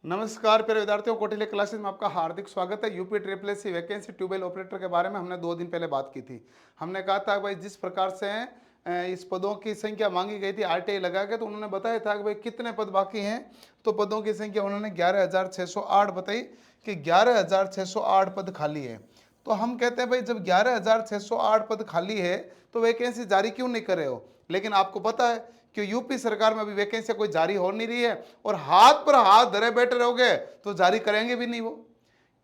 नमस्कार प्यारे विद्यार्थियों, कौटिल्य क्लासेस में आपका हार्दिक स्वागत है। UP triple SC vacancy tubewell operator के बारे में हमने 2 दिन पहले बात की थी। हमने कहा था भाई जिस प्रकार से इस पदों की संख्या मांगी गई थी आरटीआई लगा के, तो उन्होंने बताया था कि भाई कितने पद बाकी हैं। तो पदों की संख्या उन्होंने 11,608 बताई कि 11,608 पद खाली है। तो हम कहते हैं भाई जब 11,608 पद खाली है तो वैकेंसी जारी क्यों नहीं कर रहे हो। लेकिन आपको पता है कि यूपी सरकार में अभी वैकेंसी कोई जारी हो नहीं रही है और हाथ पर हाथ धरे बैठे रहोगे तो जारी करेंगे भी नहीं वो,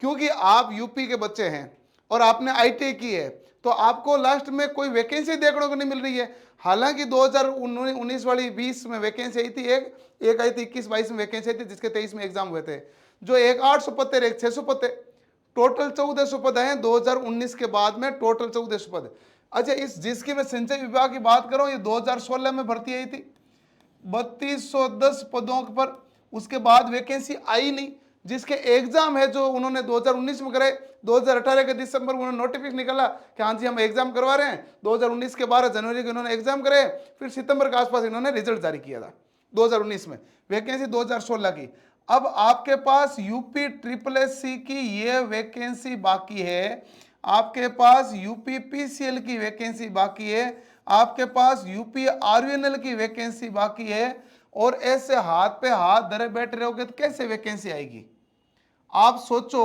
क्योंकि आप यूपी के बच्चे हैं और आपने आईटीआई की है, तो आपको लास्ट में कोई वैकेंसी देखने को नहीं मिल रही है। हालांकि 2019 वाली 20 में वैकेंसी आई थी, एक आई थी 21-22 में वैकेंसी आई थी, जिसके 23 में एग्जाम हुए थे। जो एक 800 पद थे, एक 600 पद थे, टोटल 1400 पद हैं 2019 के बाद में, टोटल 1400 पद। अच्छा, इस जिसकी मैं सिंचाई विभाग की बात करूं, ये 2016 में भर्ती आई थी 3210 पदों पर। उसके बाद वैकेंसी आई नहीं। जिसके एग्जाम है जो उन्होंने 2019 में करे, 2018 के दिसंबर में उन्होंने नोटिफिकेशन निकाला कि हाँ जी हम एग्जाम करवा रहे हैं। 2019 के 12 जनवरी को इन्होंने एग्जाम करे, फिर सितंबर के आसपास इन्होंने रिजल्ट जारी किया था 2019 में। वैकेंसी 2016 की। अब आपके पास यूपी ट्रिपल एससी की ये वैकेंसी बाकी है, आपके पास यूपी पीसीएल की वैकेंसी बाकी है, आपके पास यूपी आरवीएनएल की वैकेंसी बाकी है, और ऐसे हाथ पे हाथ धरे बैठे रहोगे तो कैसे वैकेंसी आएगी। आप सोचो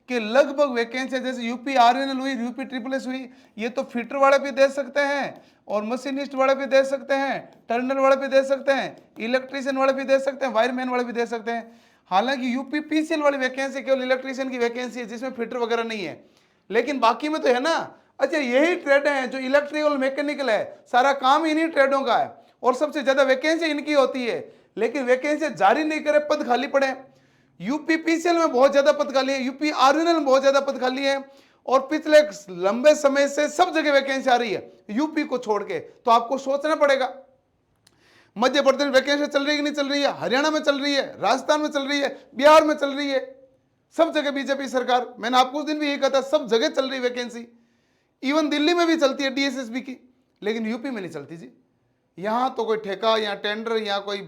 कि लगभग वैकेंसी जैसे यूपी आरवीएनएल हुई, यूपी ट्रिपल एस हुई, ये तो फिटर वाले भी दे सकते हैं और मशीनिस्ट वाले भी दे सकते हैं, टर्नर वाले भी दे सकते हैं, इलेक्ट्रीशियन वाले भी दे सकते हैं, वायरमैन वाले भी दे सकते हैं। हालांकि यूपी पीसीएल वाली वैकेंसी केवल इलेक्ट्रीशियन की वैकेंसी है, जिसमें फिटर वगैरह नहीं है, लेकिन बाकी में तो है ना। अच्छा, यही ट्रेड है जो इलेक्ट्रिकल मैकेनिकल है, सारा काम इन्हीं ट्रेडों का है और सबसे ज्यादा वैकेंसी इनकी होती है, लेकिन वैकेंसी जारी नहीं करे, पद खाली पड़े। यूपी पीसीएल में बहुत ज्यादा पद खाली है, यूपी आरवीएनएल में बहुत ज्यादा पद खाली है, और पिछले लंबे समय से सब जगह वैकेंसी आ रही है यूपी को छोड़ के। तो आपको सोचना पड़ेगा, मध्य प्रदेश में वैकेंसी चल रही है कि नहीं चल रही है, हरियाणा में चल रही है, राजस्थान में चल रही है, बिहार में चल रही है, सब जगह बीजेपी सरकार। मैंने आपको उस दिन भी यही कहा था, सब जगह चल रही वैकेंसी। इवन दिल्ली में भी चलती है डीएसएसबी की, लेकिन यूपी में नहीं चलती जी। यहां तो कोई ठेका या टेंडर या कोई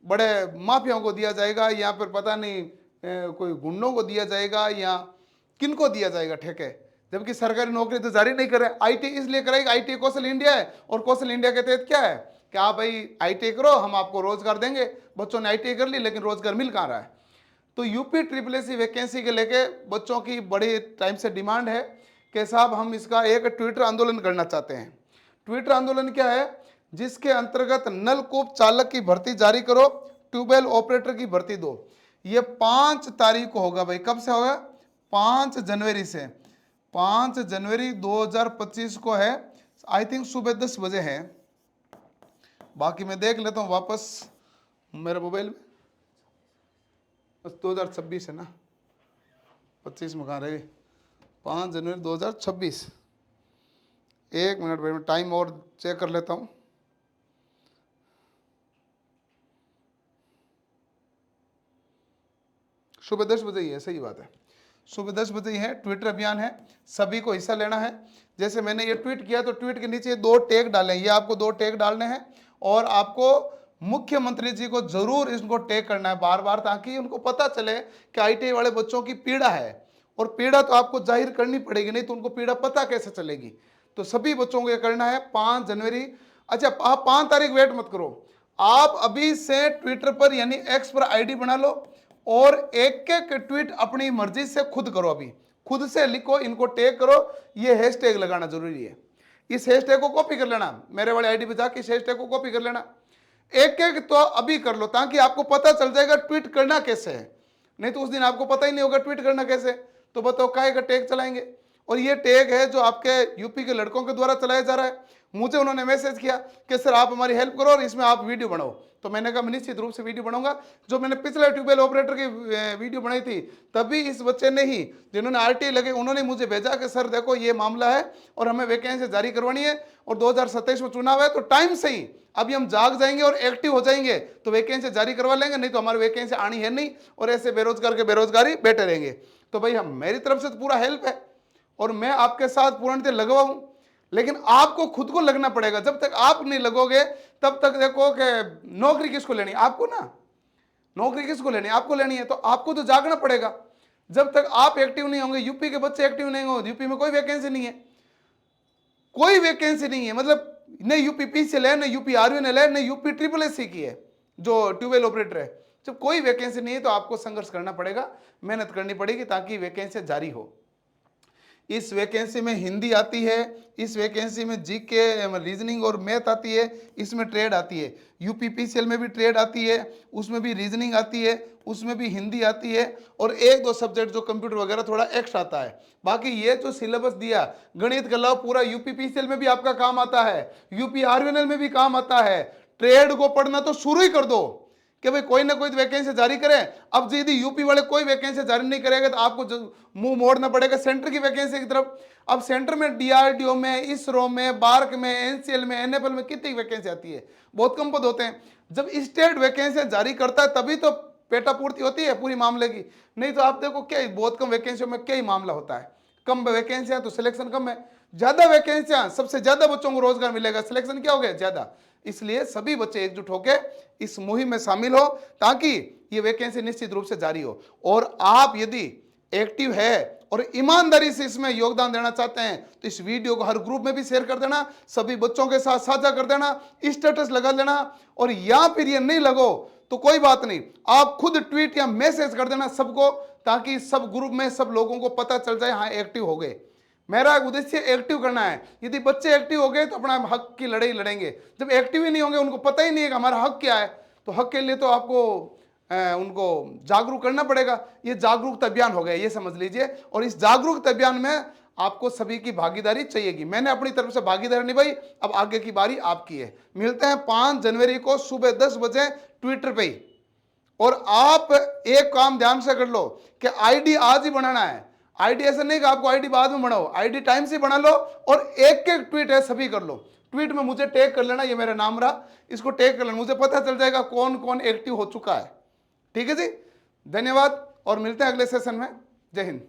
बड़े माफियाओं को दिया जाएगा, या फिर पता नहीं कोई गुंडों को दिया जाएगा, या किनको दिया जाएगा ठेके, जबकि सरकारी नौकरी तो जारी नहीं करे। आईटीआई इसलिए कराएगा, आईटीआई कौशल इंडिया है, और कौशल इंडिया के तहत क्या है कि आप भाई आईटीआई करो, हम आपको रोजगार देंगे। बच्चों ने आईटीआई कर ली, लेकिन रोजगार मिल कहाँ रहा है। तो यूपी ट्रिपल एससी वैकेंसी के लेके बच्चों की बड़ी टाइम से डिमांड है कि साहब हम इसका एक ट्विटर आंदोलन करना चाहते हैं। ट्विटर आंदोलन क्या है, जिसके अंतर्गत नलकूप चालक की भर्ती जारी करो, ट्यूबवेल ऑपरेटर की भर्ती दो। ये 5 तारीख को होगा भाई। कब से होगा? 5 जनवरी से। 5 जनवरी 2025 को है, आई थिंक सुबह 10 बजे है। बाकी मैं देख लेता हूँ वापस मेरे मोबाइल में। बस 2026 है ना, 25 में कहाँ रहे। 5 जनवरी 2026। एक मिनट भाई, मैं टाइम और चेक कर लेता हूँ। सुबह 10 बजे ही है, सही बात है, सुबह 10 बजे ही है। ट्विटर अभियान है, सभी को हिस्सा लेना है। जैसे मैंने ये ट्वीट किया तो ट्वीट के नीचे 2 टैग डाले, ये आपको 2 टैग डालने हैं, और आपको मुख्यमंत्री जी को जरूर इनको टैग करना है बार बार, ताकि उनको पता चले कि आईटीआई वाले बच्चों की पीड़ा है, और पीड़ा तो आपको जाहिर करनी पड़ेगी, नहीं तो उनको पीड़ा पता कैसे चलेगी। तो सभी बच्चों को ये करना है 5 जनवरी। अच्छा, आप 5 तारीख वेट मत करो, आप अभी से ट्विटर पर यानी एक्स पर आईडी बना लो, और एक एक ट्वीट अपनी मर्जी से खुद करो, अभी खुद से लिखो, इनको टैग करो। ये हैशटैग लगाना जरूरी है, इस हैशटैग को कॉपी कर लेना, मेरे वाले आईडी पे जाके इस हैशटैग को कॉपी कर लेना। एक एक तो अभी कर लो, ताकि आपको पता चल जाएगा ट्वीट करना कैसे है, नहीं तो उस दिन आपको पता ही नहीं होगा ट्वीट करना कैसे। तो बताओ काहे का टैग चलाएंगे। और ये टैग है जो आपके यूपी के लड़कों के द्वारा चलाया जा रहा है। मुझे उन्होंने मैसेज किया कि सर आप हमारी हेल्प करो और इसमें आप वीडियो बनाओ। तो मैंने कहा मैं निश्चित रूप से वीडियो बनाऊंगा। जो मैंने पिछले ट्यूबवेल ऑपरेटर की वीडियो बनाई थी, तभी इस बच्चे ने ही, जिन्होंने आरटीआई लगे, उन्होंने मुझे भेजा कि सर देखो ये मामला है और हमें वैकेंसी जारी करवानी है, और 2027 में चुनाव है, तो टाइम से ही अभी हम जाग जाएंगे और एक्टिव हो जाएंगे तो वैकेंसी जारी करवा लेंगे, नहीं तो हमारी वैकेंसी आनी है नहीं, और ऐसे बेरोजगार के बेरोजगारी बैठे रहेंगे। तो भाई हम, मेरी तरफ से तो पूरा हेल्प है और मैं आपके साथ पूर्णतः लगा हूं, लेकिन आपको खुद को लगना पड़ेगा। जब तक आप नहीं लगोगे तब तक देखो कि नौकरी किसको लेनी, आपको ना। नौकरी किसको लेनी है? आपको लेनी है, तो आपको तो जागना पड़ेगा। जब तक आप एक्टिव नहीं होंगे, यूपी के बच्चे एक्टिव नहीं होंगे, यूपी में कोई वैकेंसी नहीं है, कोई वैकेंसी नहीं है। मतलब न यूपी पीसीएल है, न यूपी आरवीएनएल है, न यूपी ट्रिपल एससी की है जो ट्यूबवेल ऑपरेटर है। जब कोई वैकेंसी नहीं है तो आपको संघर्ष करना पड़ेगा, मेहनत करनी पड़ेगी ताकि वैकेंसी जारी हो। इस वैकेंसी में हिंदी आती है, इस वैकेंसी में जीके, रीजनिंग और मैथ आती है, इसमें ट्रेड आती है। यूपी पीसीएल में भी ट्रेड आती है, उसमें भी रीजनिंग आती है, उसमें भी हिंदी आती है, और एक दो सब्जेक्ट जो कंप्यूटर वगैरह थोड़ा एक्स्ट्रा आता है। बाकी ये जो सिलेबस दिया गणित के अलावा पूरा यूपी पीसीएल में भी आपका काम आता है, यूपी आरवीएनएल में भी काम आता है। ट्रेड को पढ़ना तो शुरू ही कर दो कि भाई कोई ना कोई वैकेंसी जारी करें। अब यदि यूपी वाले कोई वैकेंसी जारी नहीं करेगा तो आपको मुंह मोड़ना पड़ेगा सेंटर की वैकेंसी की तरफ। अब सेंटर में डीआरडीओ में, इसरो में, बार्क में, एनसीएल में, एनएफएल में कितनी वैकेंसी आती है? बहुत कम पद होते हैं। जब स्टेट वैकेंसी जारी करता है तभी तो पेटा पूर्ति होती है पूरी मामले की। नहीं तो आप देखो क्या बहुत कम वैकेंसियों में क्या ही मामला होता है। कम वैकेंसियां तो सिलेक्शन कम है, ज्यादा वैकेंसियां सबसे ज्यादा बच्चों को रोजगार मिलेगा, सिलेक्शन क्या हो गया? ज्यादा। इसलिए सभी बच्चे एकजुट होकर इस मुहिम में शामिल हो ताकि ये वैकेंसी निश्चित रूप से जारी हो। और आप यदि एक्टिव है और ईमानदारी से इसमें योगदान देना चाहते हैं तो इस वीडियो को हर ग्रुप में भी शेयर कर देना, सभी बच्चों के साथ साझा कर देना, स्टेटस लगा लेना। और या फिर ये नहीं लगो तो कोई बात नहीं, आप खुद ट्वीट या मैसेज कर देना सबको, ताकि सब ग्रुप में सब लोगों को पता चल जाए हाँ एक्टिव हो गए। मेरा उद्देश्य एक्टिव करना है। यदि बच्चे एक्टिव हो गए तो अपना हक की लड़ाई लड़ेंगे। जब एक्टिव ही नहीं होंगे, उनको पता ही नहीं है कि हमारा हक क्या है, तो हक के लिए तो आपको उनको जागरूक करना पड़ेगा। ये जागरूकता अभियान हो गया, ये समझ लीजिए। और इस जागरूकता अभियान में आपको सभी की भागीदारी चाहिएगी। मैंने अपनी तरफ से भागीदारी निभाई, अब आगे की बारी आपकी है। मिलते हैं 5 जनवरी को सुबह 10 बजे ट्विटर पे ही। और आप एक काम ध्यान से कर लो कि आईडी आज ही बनाना है। आईडी ऐसा नहीं कि आपको आईडी बाद में बनाओ, आईडी टाइम से बना लो और एक एक ट्वीट है सभी कर लो। ट्वीट में मुझे टैग कर लेना, ये मेरा नाम रहा, इसको टैग कर लेना, मुझे पता चल जाएगा कौन कौन एक्टिव हो चुका है। ठीक है जी, धन्यवाद और मिलते हैं अगले सेशन में। जय हिंद।